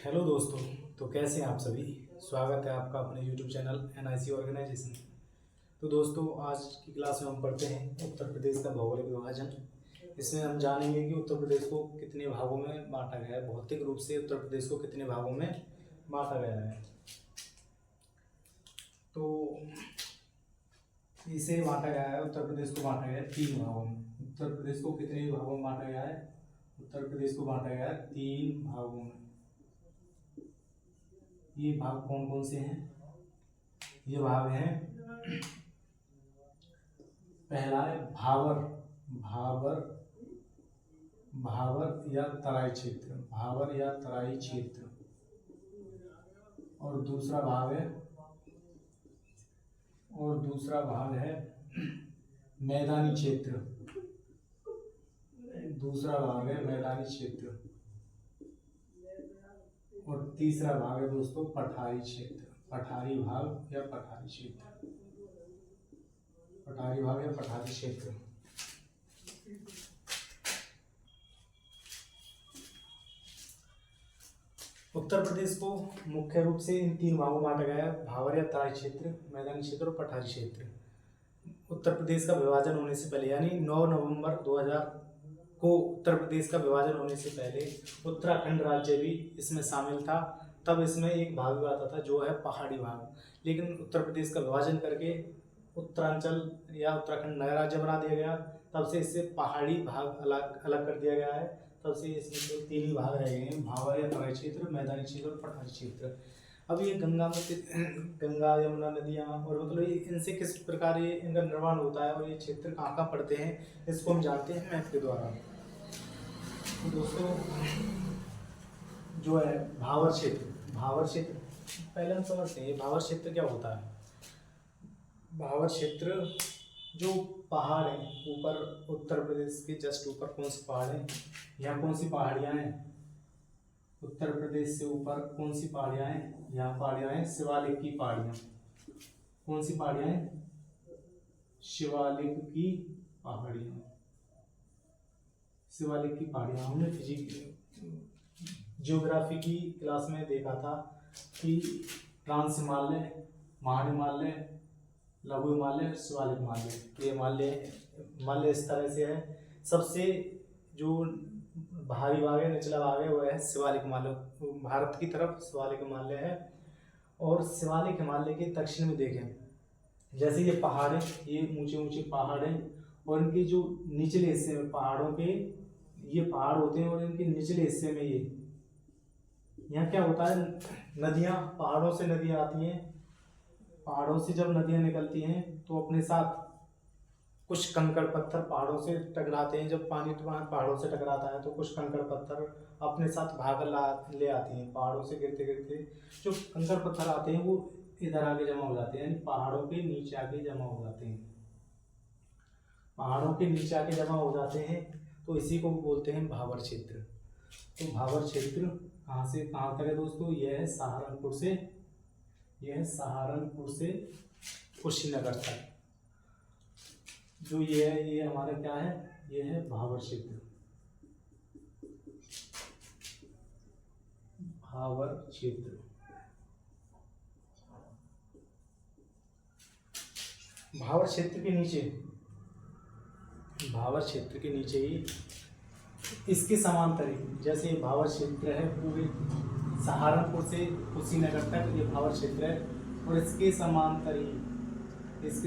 Hello दोस्तों। तो कैसे हैं आप सभी। स्वागत है आपका अपने यूट्यूब चैनल NIC ऑर्गेनाइजेशन। तो दोस्तों, आज की क्लास में हम पढ़ते हैं उत्तर प्रदेश का भौगोलिक विभाजन। इसमें हम जानेंगे कि उत्तर प्रदेश को कितने भागों में बांटा गया है, भौतिक रूप से उत्तर प्रदेश को कितने भागों में बांटा गया है। तो इसे बांटा गया है, उत्तर प्रदेश को बांटा गया है 3 भागों में। उत्तर प्रदेश को कितने भागों में बांटा गया है? उत्तर प्रदेश को बांटा गया है 3 भागों में। ये भाग कौन कौन से हैं? ये भाग हैं, पहला है भावर भावर भावर या तराई क्षेत्र, भावर या तराई क्षेत्र। और दूसरा भाग है मैदानी क्षेत्र। दूसरा भाग है मैदानी क्षेत्र। और तीसरा भाग है दोस्तों पठारी क्षेत्र, पठारी भाग या पठारी क्षेत्र, पठारी भाग या पठारी क्षेत्र। उत्तर प्रदेश को मुख्य रूप से इन 3 भागों में बांटा गया है, भावर या तराई क्षेत्र, मैदानी क्षेत्र और पठारी क्षेत्र। उत्तर प्रदेश का विभाजन होने से पहले यानी 9 नवंबर 2000 को उत्तर प्रदेश का विभाजन होने से पहले उत्तराखंड राज्य भी इसमें शामिल था। तब इसमें एक भाग भी आता था जो है पहाड़ी भाग। लेकिन उत्तर प्रदेश का विभाजन करके उत्तरांचल या उत्तराखंड नया राज्य बना दिया गया। तब से इससे पहाड़ी भाग अलग अलग कर दिया गया है। तब से इसमें तो 3 ही भाग रह गए हैं, भावर या तराई क्षेत्र, मैदानी क्षेत्र और पठारी क्षेत्र। अब ये गंगा यमुना नदियाँ और मतलब ये इनसे किस प्रकार ये इनका निर्माण होता है और ये क्षेत्र कहाँ कहाँ पड़ते हैं, इसको हम जानते हैं मैप के द्वारा। तो दोस्तों, जो है भावर क्षेत्र पहले हम समझते हैं भावर क्षेत्र क्या होता है। भावर क्षेत्र जो पहाड़ है ऊपर, उत्तर प्रदेश के जस्ट ऊपर कौन से पहाड़ हैं, यहाँ कौन सी पहाड़ियाँ हैं, उत्तर प्रदेश से ऊपर कौन सी पहाड़ियाँ हैं, यहाँ पहाड़ियाँ हैं शिवालिक की पहाड़ियाँ। कौन सी पहाड़ियाँ हैं? शिवालिक की पहाड़ियाँ। शिवालिक की पहाड़ियाँ हमने ज्योग्राफी की क्लास में देखा था कि ट्रांस हिमालय, महा हिमालय, लघु हिमालय, शिवालिक हिमालय। ये हिमालय इस तरह से है। सबसे जो भारी भाग है, निचला भाग है, वह है शिवालिक हिमालय। भारत की तरफ शिवालिक हिमालय है। और शिवालिक हिमालय के दक्षिण में देखें, जैसे ये पहाड़ है, ये ऊंचे ऊंचे पहाड़ हैं और इनके जो निचले हिस्से में पहाड़ों के ये पहाड़ होते हैं और इनके निचले हिस्से में ये यहाँ क्या होता है, नदियाँ, पहाड़ों से नदियाँ आती हैं। पहाड़ों से जब नदियाँ निकलती हैं तो अपने साथ कुछ कंकड़ पत्थर पहाड़ों से टकराते हैं। जब पानी पहाड़ों से टकराता है तो कुछ कंकड़ पत्थर अपने साथ ले आती हैं। पहाड़ों से गिरते गिरते जो कंकड़ पत्थर आते हैं वो इधर आगे जमा हो जाते हैं, यानी पहाड़ों के नीचे आके जमा हो जाते हैं। पहाड़ों के नीचे आके जमा हो जाते हैं तो इसी को बोलते हैं भावर क्षेत्र। तो भावर क्षेत्र कहाँ से कहाँ तक है दोस्तों? यह है सहारनपुर से कुशीनगर तक। जो ये है, ये हमारा क्या है? ये है भावर क्षेत्र। भावर क्षेत्र भावर क्षेत्र के नीचे ही इसके समांतर ही, जैसे ये भावर क्षेत्र है पूरे सहारनपुर से कुशीनगर तक, ये भावर क्षेत्र है। और इसके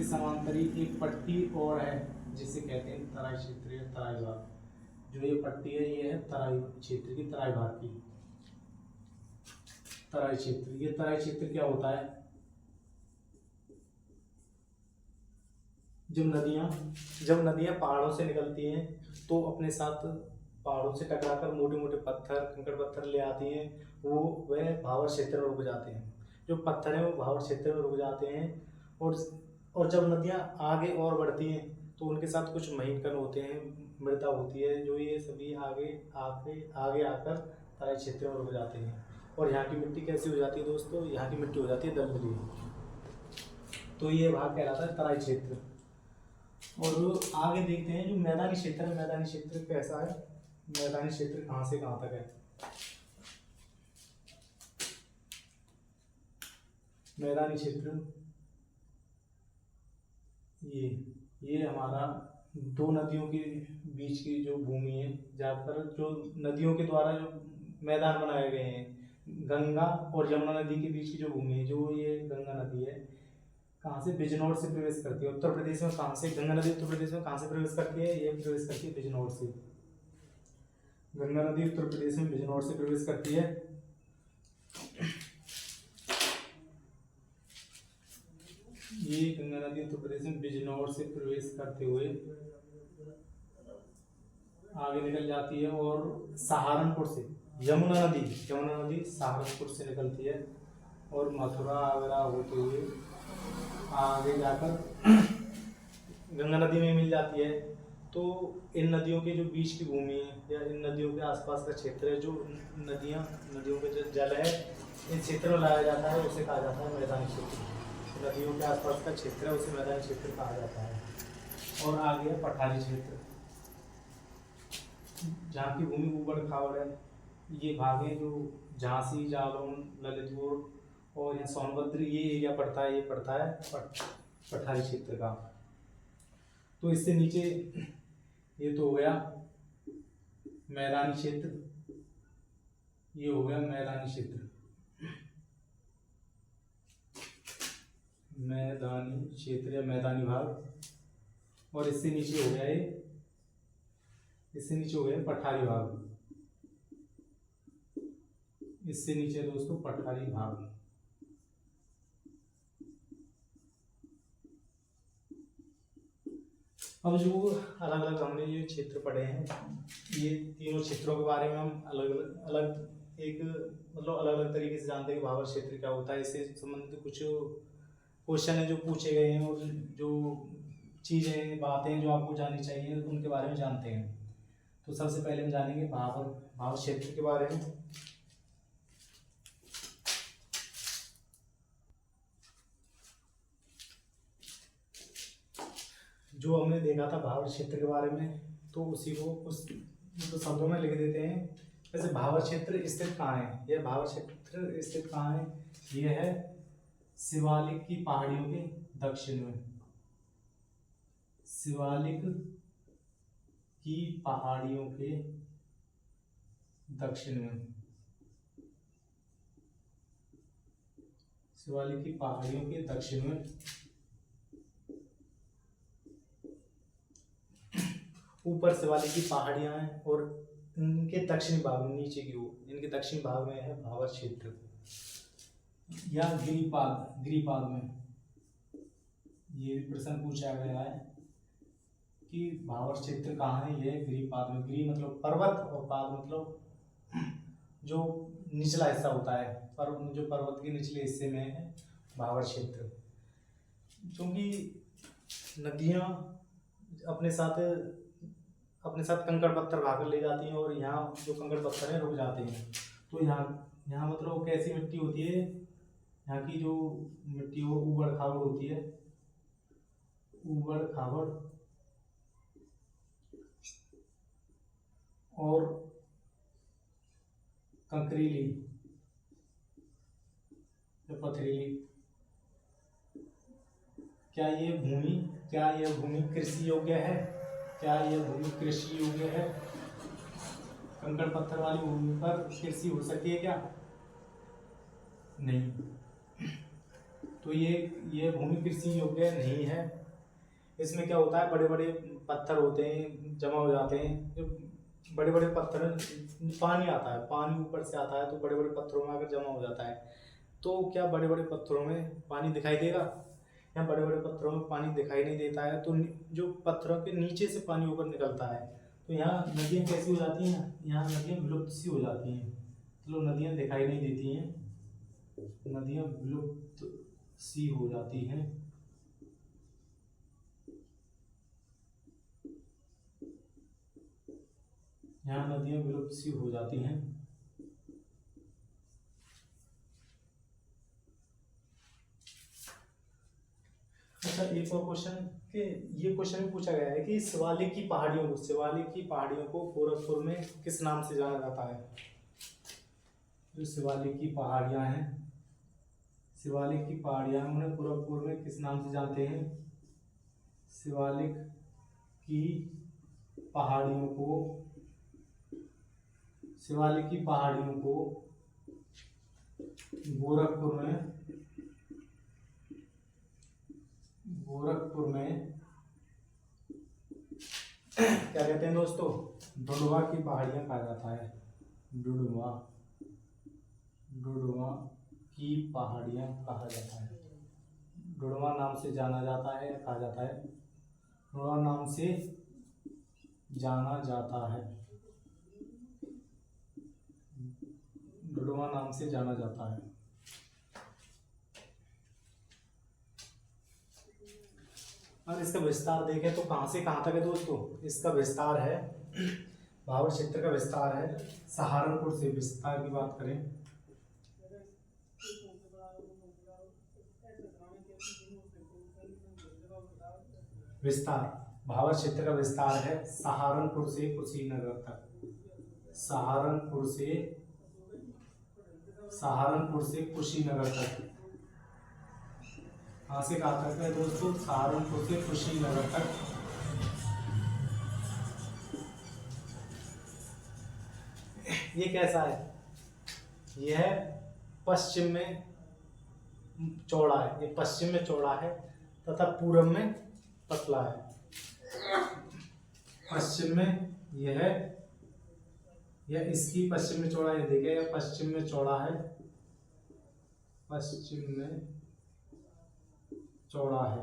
समांतर ही एक पट्टी और है जिसे कहते हैं तराई क्षेत्र या तराई भाग। जो ये पट्टी है ये है तराई क्षेत्र की, तराई भाग की तराई क्षेत्र। ये तराई क्षेत्र क्या होता है? जब नदियाँ पहाड़ों से निकलती हैं तो अपने साथ पहाड़ों से टकराकर मोटे मोटे पत्थर, कंकड़ पत्थर ले आती हैं। वह भावर क्षेत्र में रुक जाते हैं। जो पत्थर हैं वो भावर क्षेत्र में रुक जाते हैं। और जब नदियाँ आगे और बढ़ती हैं तो उनके साथ कुछ महीन होते हैं, मृदा होती है, जो ये सभी आगे आकर तराई क्षेत्र में रुक जाते हैं। और यहाँ की मिट्टी कैसी हो जाती है दोस्तों? यहाँ की मिट्टी हो जाती है दलदली। तो ये भाग कहलाता है तराई क्षेत्र। और आगे देखते हैं जो मैदानी क्षेत्र है, मैदानी क्षेत्र कैसा है, मैदानी क्षेत्र कहाँ से कहाँ तक है। मैदानी क्षेत्र, ये हमारा दो नदियों के बीच की जो भूमि है, जहाँ पर जो नदियों के द्वारा जो मैदान बनाए गए हैं, गंगा और यमुना नदी के बीच की जो भूमि है, जो ये गंगा नदी है, कहाँ से, बिजनौर से प्रवेश करती है उत्तर प्रदेश में। कहाँ से गंगा नदी उत्तर प्रदेश में कहाँ से प्रवेश करती है, ये प्रवेश करती है बिजनौर से। गंगा नदी उत्तर प्रदेश में बिजनौर से प्रवेश करती है। ये गंगा नदी उत्तर प्रदेश में बिजनौर से प्रवेश करते हुए आगे निकल जाती है और सहारनपुर से, यमुना नदी सहारनपुर से निकलती है और मथुरा वगैरह होते हुए आगे जाकर गंगा नदी में मिल जाती है। तो इन नदियों के जो बीच की भूमि है या इन नदियों के आसपास का क्षेत्र है, जो नदियों का जो जल है इन क्षेत्र में लाया जाता है, उसे कहा जाता है मैदानी क्षेत्र। नदियों के आसपास का क्षेत्र है उसे मैदानी क्षेत्र कहा जाता है। और आगे है पठारी क्षेत्र, जहाँ की भूमि ऊबड़ खाबड़ है। ये भाग है जो झांसी, जालौन, ललितपुर और यहाँ सोनभद्र, ये एरिया पड़ता है, ये पड़ता है पठारी क्षेत्र का। तो इससे नीचे ये तो हो गया मैदानी क्षेत्र, ये हो गया मैदानी क्षेत्र, मैदानी क्षेत्र या मैदानी भाग। और इससे नीचे हो गया पठारी भाग। इससे नीचे दोस्तों पठारी भाग। अब जो अलग अलग हमने ये क्षेत्र पढ़े हैं, ये तीनों क्षेत्रों के बारे में हम अलग अलग एक मतलब अलग अलग तरीके से जानते हैं कि भावर क्षेत्र क्या होता है। इससे संबंधित कुछ क्वेश्चन है जो पूछे गए हैं और जो चीज़ें बातें जो आपको जाननी चाहिए उनके बारे में जानते हैं। तो सबसे पहले हम जानेंगे भावर क्षेत्र के बारे में। जो हमने देखा था भावर क्षेत्र के बारे में, तो उसी को कुछ तो शब्दों में लिख देते हैं। जैसे भावर क्षेत्र स्थित कहाँ है, यह भावर क्षेत्र स्थित कहाँ है, यह है शिवालिक की पहाड़ियों के दक्षिण में। शिवालिक की पहाड़ियों के दक्षिण में, शिवालिक की पहाड़ियों के दक्षिण में। ऊपर शिवालिक की पहाड़ियां हैं और इनके दक्षिणी भाग में, नीचे की ओर इनके दक्षिणी भाग में है भावर क्षेत्र या गिरिपाद में। ये प्रश्न पूछा गया है कि भावर क्षेत्र कहाँ है, यह गिरिपाद में। गिरि मतलब पर्वत और पाद मतलब जो निचला हिस्सा होता है, जो पर्वत के निचले हिस्से में है भावर क्षेत्र। क्योंकि नदियाँ अपने साथ कंकड़ पत्थर भाकर ले जाती हैं और यहाँ जो कंकड़ पत्थर हैं रुक जाते हैं। तो यहाँ मतलब कैसी मिट्टी होती है, यहाँ की जो मिट्टी वो ऊबड़ खाबड़ होती है, ऊबड़ खाबड़ और कंकरीली या पथरीली। क्या यह भूमि कृषि योग्य है? क्या यह भूमि कृषि योग्य है? कंकड़ पत्थर वाली भूमि पर कृषि हो सकती है क्या? नहीं। तो ये भूमि कृषि योग्य नहीं है। इसमें क्या होता है, बड़े बड़े पत्थर होते हैं, जमा हो जाते हैं। जो बड़े बड़े पत्थर, पानी आता है, पानी ऊपर से आता है तो बड़े बड़े पत्थरों में आकर जमा हो जाता है। तो क्या बड़े बड़े पत्थरों में पानी दिखाई देगा? या बड़े बड़े पत्थरों में पानी दिखाई नहीं देता है। तो जो पत्थरों के नीचे से पानी ऊपर निकलता है, तो यहाँ नदियाँ कैसी हो जाती हैं, यहाँ नदियाँ विलुप्त सी हो जाती हैं। तो नदियाँ दिखाई नहीं देती हैं, नदियाँ विलुप्त सी हो जाती हैं। यहाँ नदियाँ विलुप्त सी हो जाती हैं। अच्छा, एक और क्वेश्चन कि ये क्वेश्चन में पूछा गया है कि शिवालिक की पहाड़ियों को गोरखपुर में किस नाम से जाना जाता है? जो शिवालिक की पहाड़ियां हैं, शिवालिक की पहाड़ियां उन्हें गोरखपुर में किस नाम से जानते हैं? शिवालिक की पहाड़ियों को गोरखपुर में क्या कहते हैं दोस्तों? डुडवा की पहाड़ियां कहा जाता है। डुडवा की पहाड़ियां कहा जाता है। डुडवा नाम से जाना जाता है, कहा जाता है। डुडवा नाम से जाना जाता है। डुडवा नाम से जाना जाता है। और इसका विस्तार देखें तो कहाँ से कहाँ तक है दोस्तों? इसका विस्तार है, भावर क्षेत्र का विस्तार है सहारनपुर से। विस्तार की बात करें, विस्तार भावर क्षेत्र का विस्तार है सहारनपुर से कुशीनगर तक। सहारनपुर से कुशीनगर तक। कहाँ से कहाँ तक है दोस्तों? सहारनपुर से कुशीनगर तक। ये कैसा है? यह पश्चिम में चौड़ा है। ये पश्चिम में चौड़ा है तथा पूर्व में पतला है। पश्चिम में यह इसकी पश्चिम में चौड़ा है। देखिए यह पश्चिम में चौड़ा है, पश्चिम में चौड़ा है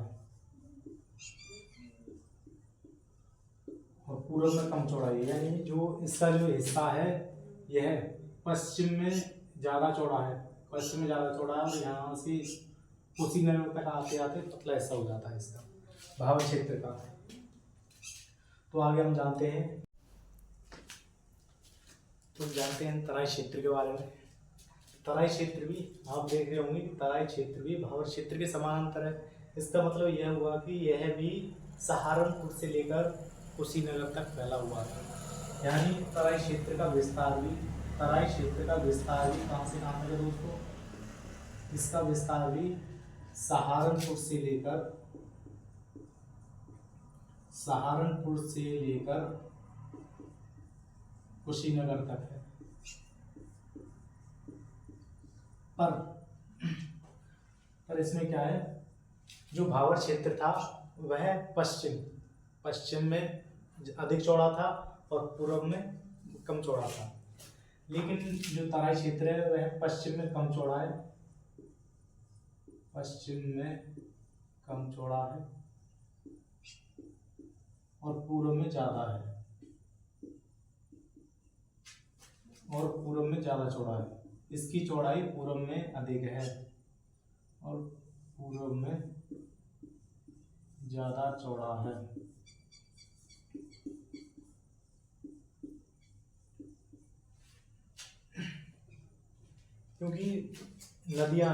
और पूर्व में कम चौड़ा है। यानी जो इसका जो हिस्सा है यह पश्चिम में ज्यादा चौड़ा है, पश्चिम में ज्यादा चौड़ा है और यहाँ से कुशीनगर तक आते आते पतला हिस्सा हो जाता है इसका, भावर क्षेत्र का। तो आगे हम जानते हैं तराई क्षेत्र के बारे में। तराई क्षेत्र भी आप देख रहे होंगे, तराई क्षेत्र भी भावर क्षेत्र के समानांतर है। इसका मतलब यह हुआ कि यह भी सहारनपुर से लेकर कुशीनगर तक फैला हुआ था। यानी तराई क्षेत्र का विस्तार भी कहाँ से कहाँ तक है दोस्तों? इसका विस्तार भी सहारनपुर से लेकर कुशीनगर तक है। पर इसमें क्या है, जो भावर क्षेत्र था वह पश्चिम में अधिक चौड़ा था और पूर्व में कम चौड़ा था। लेकिन जो तराई क्षेत्र है वह पश्चिम में कम चौड़ा है, और पूर्व में ज्यादा है, और पूर्व में ज्यादा चौड़ा है। इसकी चौड़ाई पूर्व में अधिक है और पूर्व में ज्यादा चौड़ा है। क्योंकि नदियां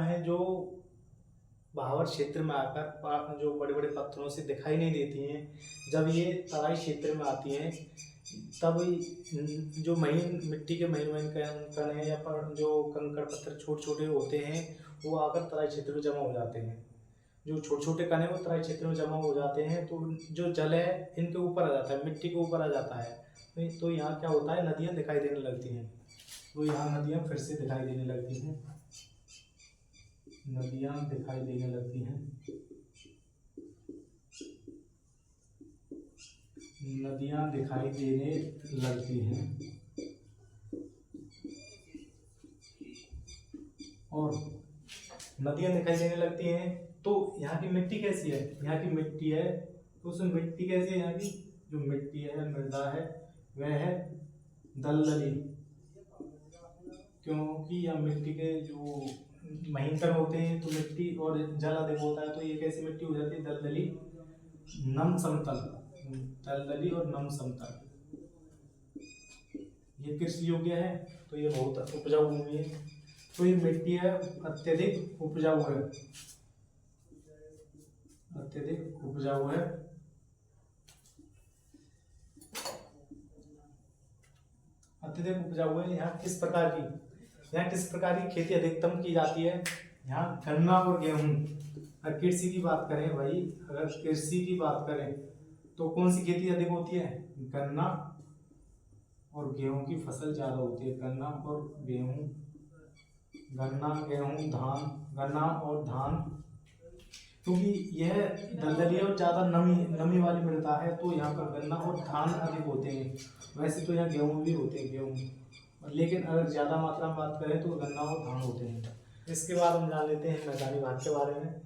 हैं जो भावर क्षेत्र में आकर जो बड़े बड़े पत्थरों से दिखाई नहीं देती हैं, जब ये तराई क्षेत्र में आती हैं तब जो मिट्टी के महीन कण है या पर जो कंकड़ पत्थर छोटे छोटे होते हैं वो आकर तराई क्षेत्र में जमा हो जाते हैं। जो छोटे छोटे कण है वो तराई क्षेत्र में जमा हो जाते हैं, तो जो जल है इनके ऊपर आ जाता है, मिट्टी के ऊपर आ जाता है। तो यहाँ क्या होता है, नदियाँ दिखाई देने लगती हैं। तो यहाँ नदियाँ फिर से दिखाई देने लगती हैं, नदियाँ दिखाई देने लगती हैं। और नदियाँ दिखाई देने लगती हैं तो यहाँ की मिट्टी कैसी है? यहाँ की मिट्टी है तो उस मिट्टी कैसी है? यहाँ की जो मिट्टी है, मृदा है, वह है दलदली। क्योंकि यह मिट्टी के जो महीन कण होते हैं तो मिट्टी और जल अधिक होता है, तो ये कैसी मिट्टी हो जाती है? दलदली और नम समतल। ये कृषि योग्य है, तो ये बहुत उपजाऊ भूमि है। तो ये मिट्टी है अत्यधिक उपजाऊ है, यहाँ किस प्रकार की? यहाँ किस प्रकार की खेती अधिकतम की जाती है? यहाँ गन्ना और गेहूं। अगर कृषि की बात करें भाई, अगर कृषि की बात करें तो कौन सी खेती अधिक होती है? गन्ना और गेहूं की फसल ज्यादा होती है। गन्ना और गेहूं, गन्ना गेहूं धान, गन्ना और धान, क्योंकि यह दलदली और ज्यादा नमी नमी वाली मृदा है तो यहाँ पर गन्ना और धान अधिक होते हैं। वैसे तो यहाँ गेहूं भी होते हैं, गेहूं, लेकिन अगर ज्यादा मात्रा में बात करें तो गन्ना और धान होते हैं। इसके बाद हम जान लेते हैं मैदानी भाग के बारे में।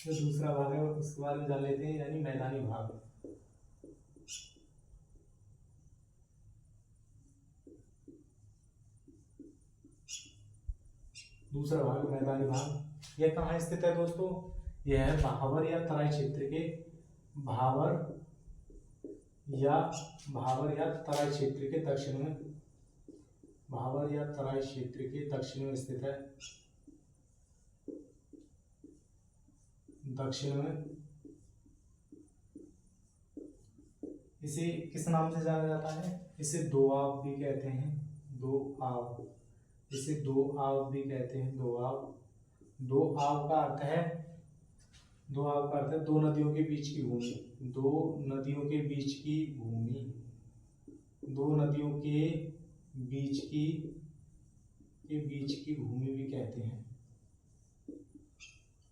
जो दूसरा भाग है उसके बारे में जान लेते हैं, यानी मैदानी भाग। दूसरा भाग मैदानी भाग, यह कहाँ स्थित है दोस्तों? यह है भावर या तराई क्षेत्र के, भावर या तराई क्षेत्र के दक्षिण में, भावर या तराई क्षेत्र के दक्षिण में स्थित है। दक्षिण में इसे किस नाम से जाना जाता है? इसे दोआब भी कहते हैं, दोआब। इसे दोआब भी कहते हैं, दोआब। दोआब का अर्थ है, दोआब का अर्थ है दो नदियों के बीच की भूमि। दो नदियों के बीच की भूमि, दो नदियों के बीच की भूमि भी कहते हैं।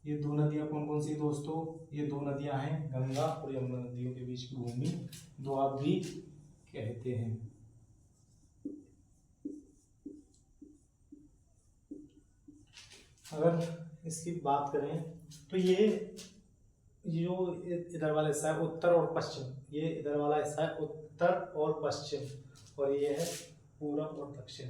ये दो नदियां कौन कौन सी दोस्तों? ये दो नदियां हैं गंगा और यमुना, नदियों के बीच की भूमि दोआब भी कहते हैं। अगर इसकी बात करें तो ये जो इधर वाला हिस्सा है उत्तर और पश्चिम, ये इधर वाला हिस्सा है उत्तर और पश्चिम, और ये है पूरब और दक्षिण।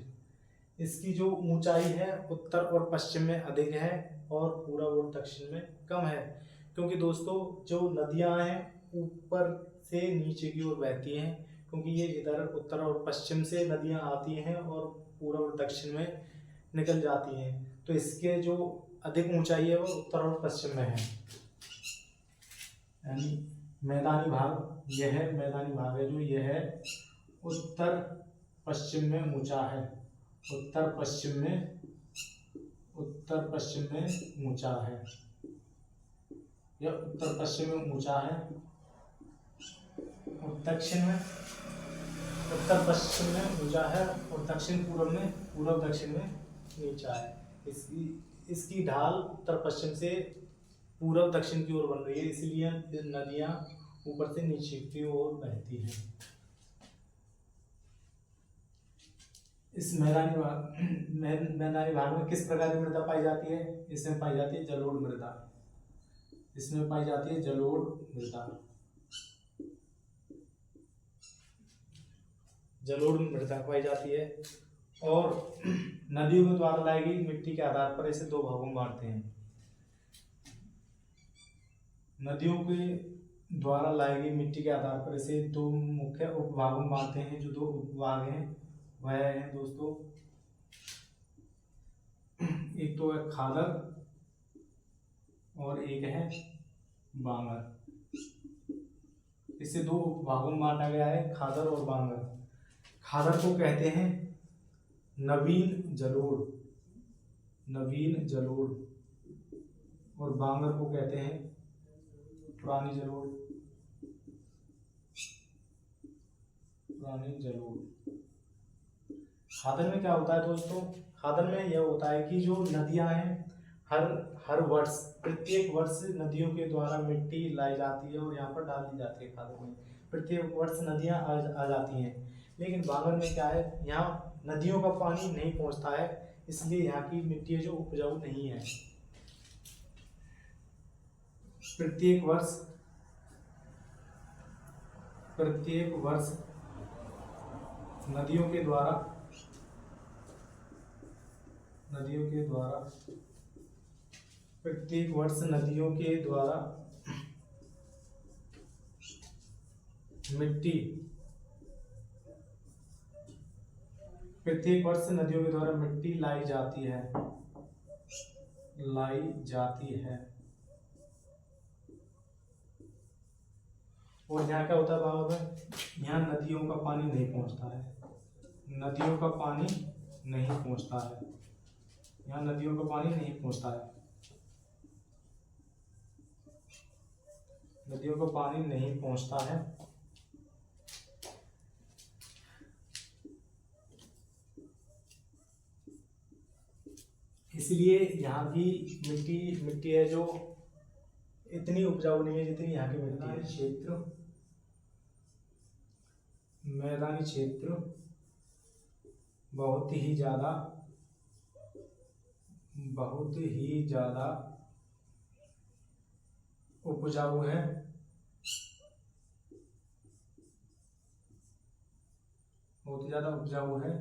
इसकी जो ऊंचाई है उत्तर और पश्चिम में अधिक है और पूरब और दक्षिण में कम है, क्योंकि दोस्तों जो नदियां हैं ऊपर से नीचे की ओर बहती हैं, क्योंकि ये इधर उत्तर और पश्चिम से नदियां आती हैं और पूरब और दक्षिण में निकल जाती हैं, तो इसके जो अधिक ऊंचाई है वो उत्तर और पश्चिम में है। यानी मैदानी भाग, यह है मैदानी भाग है जो यह है उत्तर पश्चिम में ऊंचा है, उत्तर पश्चिम में ऊंचा है, यह उत्तर पश्चिम में ऊंचा है। और दक्षिण में उत्तर पश्चिम में ऊंचा है और दक्षिण पूर्व दक्षिण में नीचा है। इसकी ढाल उत्तर पश्चिम से पूर्व दक्षिण की ओर बन रही है, इसलिए नदियां ऊपर से नीचे की ओर बहती हैं। इस मैदानी भाग में किस प्रकार की मृदा पाई जाती है? इसमें पाई जाती है जलोढ़ मृदा, इसमें पाई जाती है जलोढ़ मृदा। जलोढ़ मृदा पाई जाती है और नदियों के द्वारा लाई गई मिट्टी के आधार पर इसे दो भागों में बांटते हैं। नदियों के द्वारा लाई गई मिट्टी के आधार पर इसे दो मुख्य उपभागों में बांटते हैं। जो दो उपभाग हैं वह है दोस्तों, एक तो है खादर और एक है बांगर। इसे दो उपभागों में बांटा गया है, खादर और बांगर। खादर को कहते हैं नवीन जलोढ़ और बांगर को कहते हैं पुरानी जलोढ़। खादर में क्या होता है दोस्तों? खादर में यह होता है कि जो नदियां हैं हर वर्ष, प्रत्येक वर्ष नदियों के द्वारा मिट्टी लाई जाती है और यहाँ पर डाल दी जाती है। खादर में प्रत्येक वर्ष नदियां आ जाती हैं, लेकिन बांगर में क्या है, यहाँ नदियों का पानी नहीं पहुँचता है, इसलिए यहाँ की मिट्टी जो उपजाऊ नहीं है। प्रत्येक वर्ष नदियों के द्वारा मिट्टी लाई जाती है। और यहाँ क्या होता है, यहाँ नदियों का पानी नहीं पहुँचता है, नदियों का पानी नहीं पहुंचता है, यहाँ नदियों का पानी नहीं पहुंचता है, नदियों का पानी नहीं पहुंचता है। इसलिए यहाँ की मिट्टी है जो इतनी उपजाऊ नहीं है जितनी यहाँ की मिट्टी है। क्षेत्र, मैदानी क्षेत्र बहुत ही ज़्यादा उपजाऊ है, बहुत ही ज़्यादा उपजाऊ है।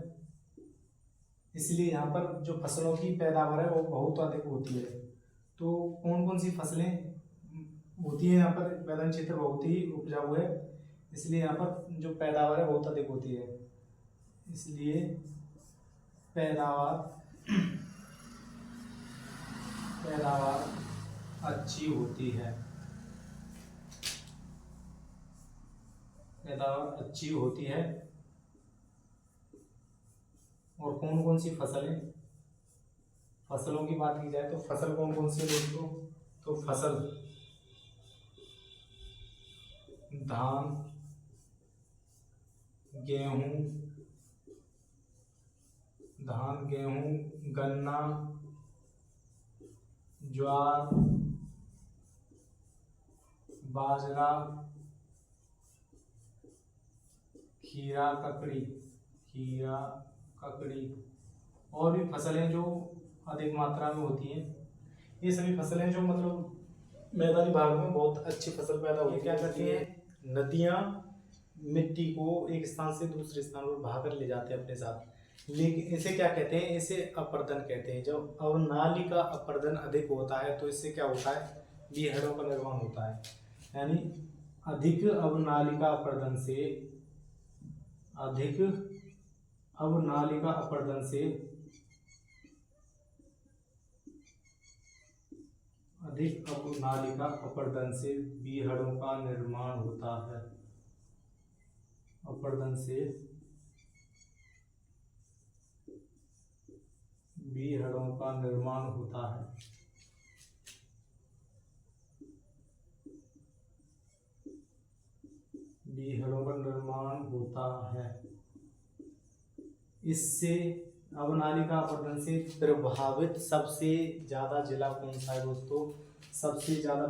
इसलिए यहाँ पर जो फसलों की पैदावार है वो बहुत अधिक होती है। तो कौन कौन सी फसलें होती है यहाँ पर? मैदानी क्षेत्र बहुत ही उपजाऊ है, इसलिए यहाँ पर जो पैदावार है बहुत अधिक होती है, इसलिए पैदावार अच्छी होती है, पैदावार अच्छी होती है। और कौन कौन सी फसलें, फसलों की बात की जाए तो फसल कौन कौन सी है दोस्तों? तो फसल धान, गेहूं, गन्ना, ज्वार, बाजरा, खीरा, ककड़ी और भी फसलें जो अधिक मात्रा में होती हैं। ये सभी फसलें जो मतलब मैदानी भाग में बहुत अच्छी फसल पैदा होती है। क्या करती हैं? नदियाँ मिट्टी को एक स्थान से दूसरे स्थान पर बहा कर ले जाते हैं अपने साथ, लेकिन इसे क्या कहते हैं? इसे अपर्दन कहते हैं। जब अवनाली का अपर्दन अधिक होता है तो इससे क्या होता है? बीहड़ों का निर्माण होता है। यानी अधिक अवनालिका अपर्दन से बीहड़ों का निर्माण होता है। अपर्दन से बीहड़ों का निर्माण होता है। इससे अवनालिका अपर्दन से प्रभावित सबसे ज्यादा जिला कौन सा है दोस्तों? सबसे ज्यादा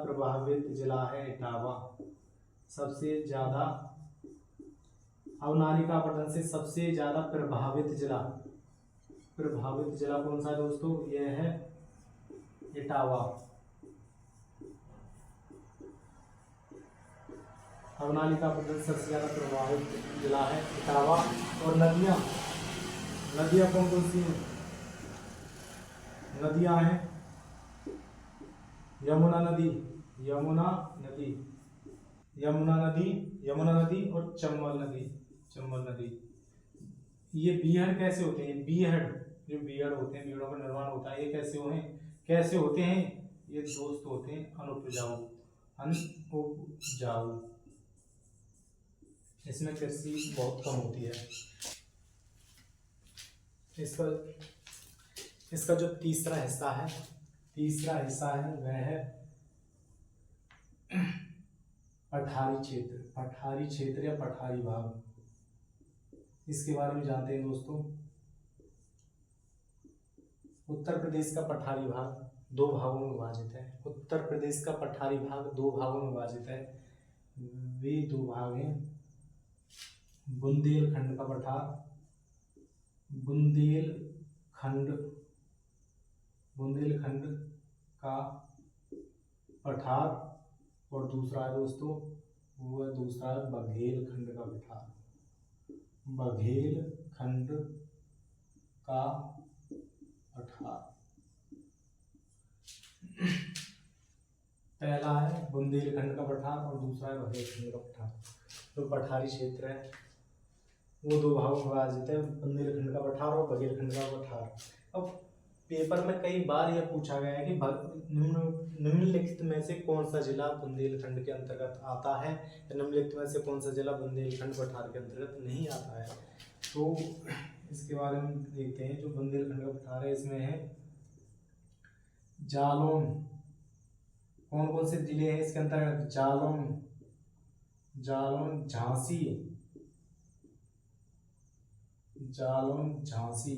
प्रभावित जिला है इटावा। सबसे ज्यादा अवनालिका अपर्दन से सबसे ज्यादा प्रभावित जिला कौन सा है दोस्तों? यह है इटावा। अवनालिका अपर्दन से सबसे ज्यादा प्रभावित जिला है इटावा। और नदियाँ कौन कौन सी हैं? नदियाँ हैं यमुना नदी और चंबल नदी। ये बीहड़ कैसे होते हैं? जो बीहड़ होते हैं, बीहड़ों का निर्माण होता है, ये कैसे होते हैं? ये दोस्त होते हैं अनुपजाऊ। इसमें कृषि बहुत कम होती है। इसका जो तीसरा हिस्सा है वह है पठारी क्षेत्र या पठारी भाग। इसके बारे में जानते हैं दोस्तों। उत्तर प्रदेश का पठारी भाग दो भागों में विभाजित है। उत्तर प्रदेश का पठारी भाग दो भागों में विभाजित है। वे दो भाग हैं बुंदेलखंड का पठार और दूसरा है दोस्तों बघेलखंड का पठार। पहला है बुंदेलखंड का पठार और दूसरा है बघेलखंड का पठार। तो पठारी क्षेत्र है वो दो भागों में विभाजित है, बुंदेलखंड का पठार और बघेलखंड का पठार। अब पेपर में कई बार यह पूछा गया है कि निम्नलिखित में से कौन सा जिला बुंदेलखंड के अंतर्गत आता है, या निम्नलिखित में से कौन सा जिला बुंदेलखंड पठार के अंतर्गत नहीं आता है। तो इसके बारे में देखते हैं। जो बुंदेलखंड का पठार है इसमें है जालौन। कौन कौन से जिले हैं इसके अंतर्गत? जालौन झांसी,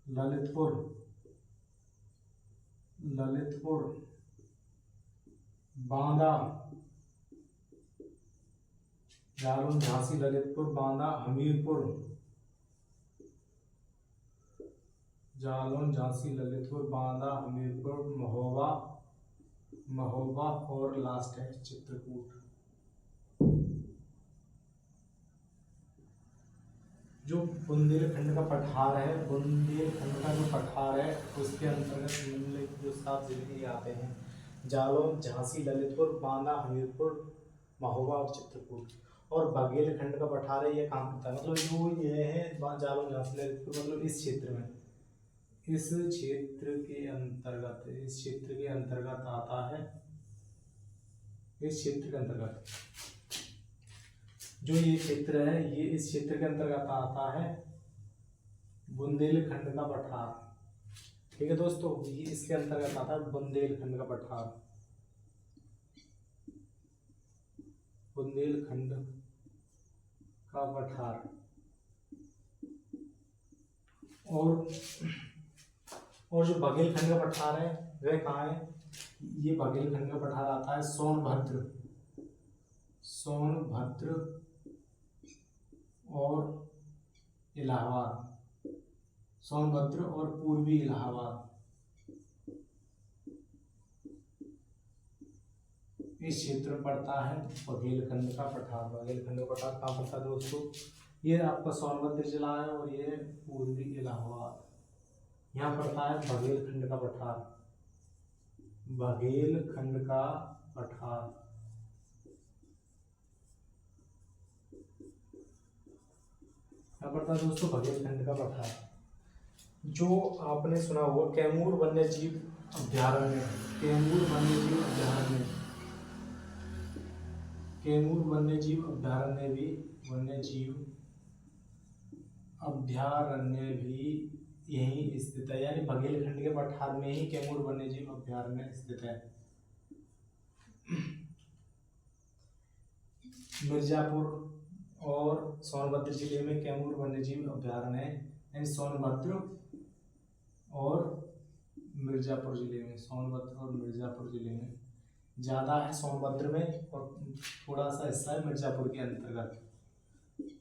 ललितपुर, बांदा, जालौन, झांसी, ललितपुर, बांदा, हमीरपुर, जालौन, झांसी, ललितपुर, बांदा, हमीरपुर, महोबा और लास्ट है चित्रकूट। जो बुंदेलखंड का पठार है, बुंदेलखंड का जो पठार है उसके अंतर्गत निम्नलिखित जो 7 जिले आते हैं: जालौन, झांसी, ललितपुर, बांदा, हमीरपुर, महोबा और चित्रकूट। और बघेलखंड का पठार है, ये कहाँ पड़ता है? मतलब जो ये है जालौन, झांसी, ललितपुर, मतलब इस क्षेत्र में, इस क्षेत्र के अंतर्गत आता है। इस क्षेत्र के अंतर्गत जो ये क्षेत्र है, ये इस क्षेत्र के अंतर्गत आता है बुंदेलखंड का पठार। ठीक है दोस्तों, ये इसके अंतर्गत आता है बुंदेलखंड का पठार। बुंदेलखंड का पठार। और जो बघेलखंड का पठार है वह कहाँ है? ये बघेलखंड का पठार आता है सोनभद्र और इलाहाबाद, सोनभद्र और पूर्वी इलाहाबाद। इस क्षेत्र में पड़ता है बघेलखंड का पठार। बघेलखंड का पठार कहाँ पड़ता है दोस्तों? ये आपका सोनभद्र जिला है और ये पूर्वी इलाहाबाद, यहाँ पड़ता है बघेलखंड का पठार। बघेलखंड का पठार क्या पड़ता है दोस्तों? बघेलखंड का पठार। जो आपने सुना होगा कैमूर वन्यजीव अभ्यारण्य, कैमूर वन्यजीव अभ्यारण्य भी यहीं स्थित है, यानी बघेलखंड के पठार में ही कैमूर वन्यजीव अभ्यारण्य स्थित है। मिर्जापुर और सोनभद्र जिले में कैमूर वन्यजीव अभ्यारण्य है, यानी सोनभद्र और मिर्जापुर जिले में, ज़्यादा है सोनभद्र में और थोड़ा सा हिस्सा है मिर्जापुर के अंतर्गत।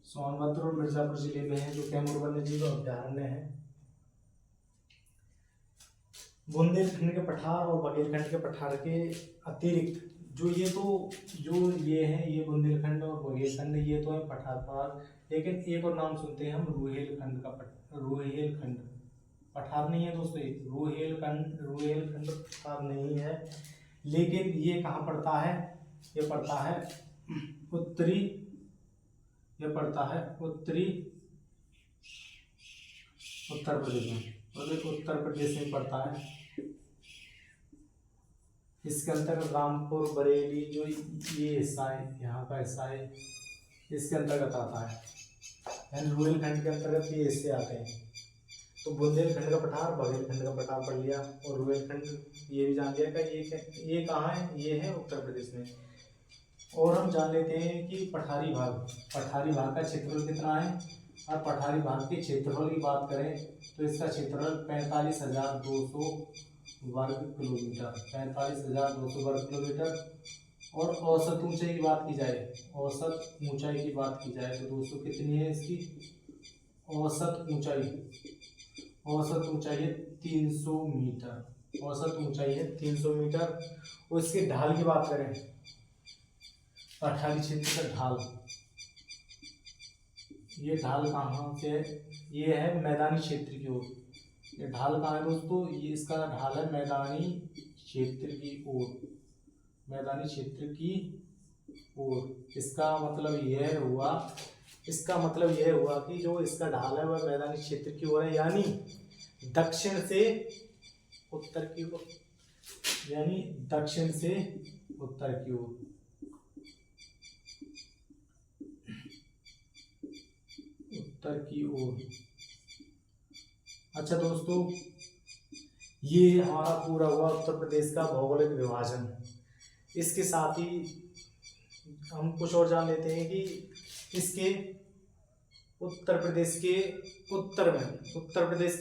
सोनभद्र और मिर्जापुर जिले में है जो कैमूर वन्यजीव अभ्यारण्य है। बुंदेलखंड के पठार और बघेलखंड के पठार के अतिरिक्त जो ये है, ये बुंदेलखंड और बघेलखंड ये तो है पठार, लेकिन एक और नाम सुनते हैं हम रुहेलखंड का। रुहेलखंड पठार नहीं है दोस्तों, रुहेलखंड पठार नहीं है, लेकिन ये कहाँ पड़ता है? ये पड़ता है उत्तरी उत्तर प्रदेश में, उत्तर प्रदेश में पड़ता है। इसके अंतर्गत रामपुर, बरेली, जो ये हिस्सा है, यहाँ का हिस्सा है, इसके अंतर्गत आता है, यानी रुहेलखंड के अंतर्गत ये हिस्से आते हैं। तो बुंदेलखंड का पठार, बघेलखंड का पठार पढ़ लिया, और रुहेलखंड ये भी जान लिया कि ये कहाँ है? ये है उत्तर प्रदेश में। और हम जान लेते हैं कि पठारी भाग का क्षेत्रफल कितना है। और पठारी भाग के क्षेत्रफल की बात करें तो इसका क्षेत्रफल 45,200 वर्ग किलोमीटर, 45,200 वर्ग किलोमीटर। और औसत ऊंचाई की बात की जाए, तो दोस्तों कितनी है इसकी औसत ऊंचाई है 300 मीटर। औसत ऊंचाई है 300 मीटर। और इसके ढाल की बात करें, पठारी क्षेत्र का ढाल, ये ढाल कहाँ से है? ये है मैदानी क्षेत्र की ओर। ये ढाल कहाँ है दोस्तों? ये इसका ढाल है मैदानी क्षेत्र की ओर। इसका मतलब यह हुआ कि जो इसका ढाल है वह मैदानी क्षेत्र की ओर है, यानी दक्षिण से उत्तर की ओर, यानी दक्षिण से उत्तर की ओर। उत्तर की ओर। अच्छा दोस्तों, ये हमारा पूरा हुआ उत्तर प्रदेश का भौगोलिक विभाजन। इसके साथ ही हम कुछ और जान लेते हैं कि इसके उत्तर प्रदेश के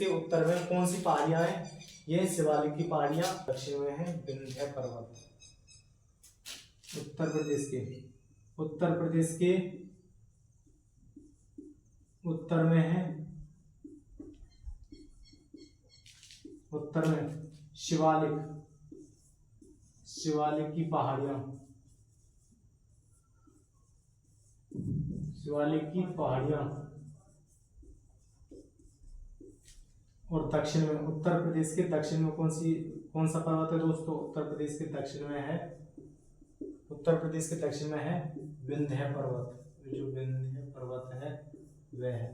उत्तर में कौन सी पहाड़ियां हैं। ये शिवालिक की पहाड़ियां। दक्षिण में है विंध्य पर्वत। उत्तर प्रदेश के उत्तर में है, उत्तर में शिवालिक की पहाड़ियां। और दक्षिण में, उत्तर प्रदेश के दक्षिण में कौन सा पर्वत है दोस्तों? उत्तर प्रदेश के दक्षिण में है विंध्य पर्वत। जो विंध्य पर्वत है वह है।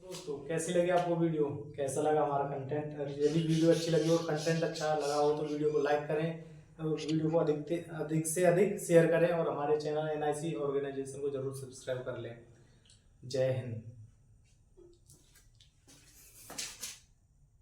दोस्तों कैसी लगी आपको वीडियो? कैसा लगा हमारा कंटेंट? यदि वीडियो अच्छी लगी और कंटेंट अच्छा लगा हो तो वीडियो को लाइक करें और वीडियो को अधिक से अधिक शेयर करें और हमारे चैनल NIC ऑर्गेनाइजेशन को जरूर सब्सक्राइब कर लें। जय हिंद।